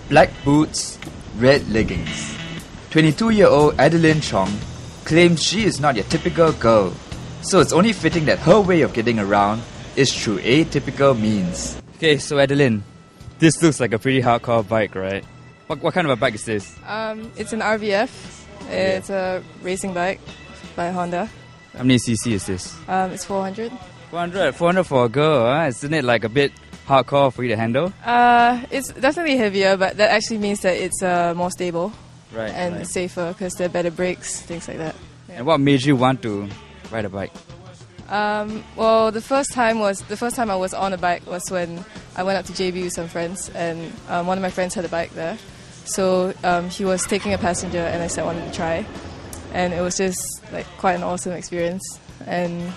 black boots, red leggings. 22-year-old Adeline Chong claims she is not your typical girl, so it's only fitting that her way of getting around is through atypical means. Okay, so Adeline, this looks like a pretty hardcore bike, right? What kind of a bike is this? It's an RVF. It's a racing bike by Honda. How many cc is this? It's 400. 400 for a girl, huh? Isn't it like a bit hardcore for you to handle? It's definitely heavier, but that actually means that it's more stable and safer because there are better brakes, things like that. Yeah. And what made you want to ride a bike? Well, the first time I was on a bike was when I went up to JB with some friends, and one of my friends had a bike there. So he was taking a passenger, and I said I wanted to try, and it was just like quite an awesome experience, and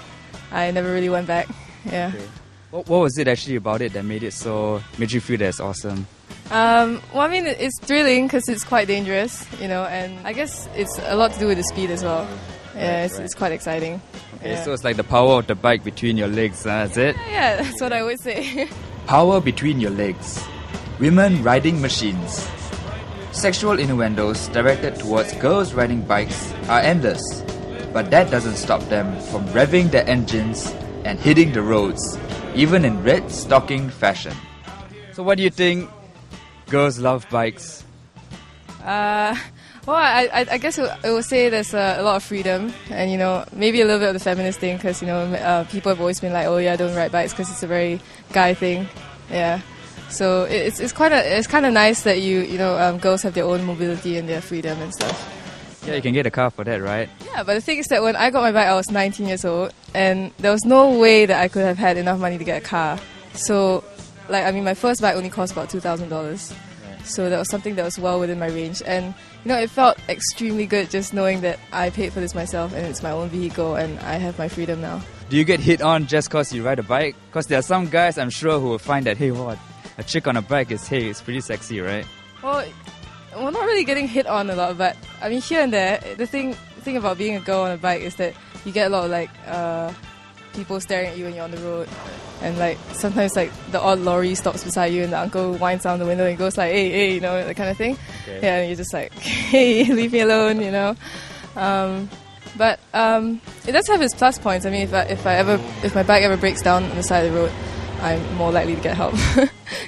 I never really went back. Yeah. Okay. What was it actually about it that made you feel that it's awesome? Well, I mean, it's thrilling because it's quite dangerous, and I guess it's a lot to do with the speed as well. Yeah, it's quite exciting. Okay, yeah. So it's like the power of the bike between your legs, is it? Yeah, that's what I would say. Power between your legs. Women riding machines. Sexual innuendos directed towards girls riding bikes are endless, but that doesn't stop them from revving their engines and hitting the roads, even in red stocking fashion. So what do you think girls love bikes? Well, I guess it will say there's a lot of freedom, and maybe a little bit of the feminist thing, because people have always been like, oh yeah, don't ride bikes because it's a very guy thing. Yeah, so it's kind of nice that girls have their own mobility and their freedom and stuff. Yeah, you can get a car for that, right? Yeah, but the thing is that when I got my bike, I was 19 years old, and there was no way that I could have had enough money to get a car. So, my first bike only cost about $2,000. So that was something that was well within my range, and it felt extremely good just knowing that I paid for this myself and it's my own vehicle and I have my freedom now. Do you get hit on just because you ride a bike? Because there are some guys, I'm sure, who will find that, hey, what, a chick on a bike is pretty sexy, right? Well, we're not really getting hit on a lot, but I mean, here and there, the thing about being a girl on a bike is that you get a lot of people staring at you when you're on the road, and sometimes the odd lorry stops beside you and the uncle winds down the window and goes like, hey, that kind of thing. Okay. Yeah, and you're just like, hey, leave me alone, But it does have its plus points. I mean, if my bike ever breaks down on the side of the road, I'm more likely to get help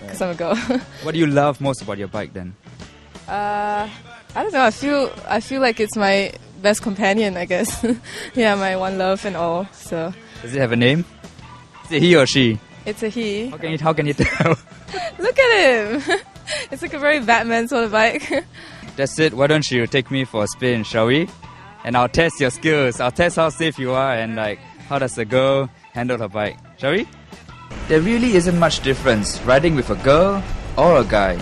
because I'm a girl. What do you love most about your bike then? I don't know. I feel like it's my best companion, I guess. Yeah, my one love and all. So. Does it have a name? Is it he or she? It's a he. How can you tell? Look at him! It's like a very Batman sort of bike. That's it. Why don't you take me for a spin, shall we? And I'll test your skills. I'll test how safe you are and how does a girl handle her bike. Shall we? There really isn't much difference riding with a girl or a guy.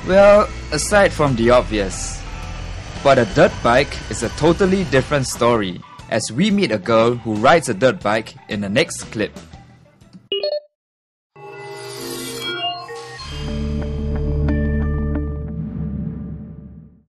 Well, aside from the obvious. But a dirt bike is a totally different story, as we meet a girl who rides a dirt bike in the next clip.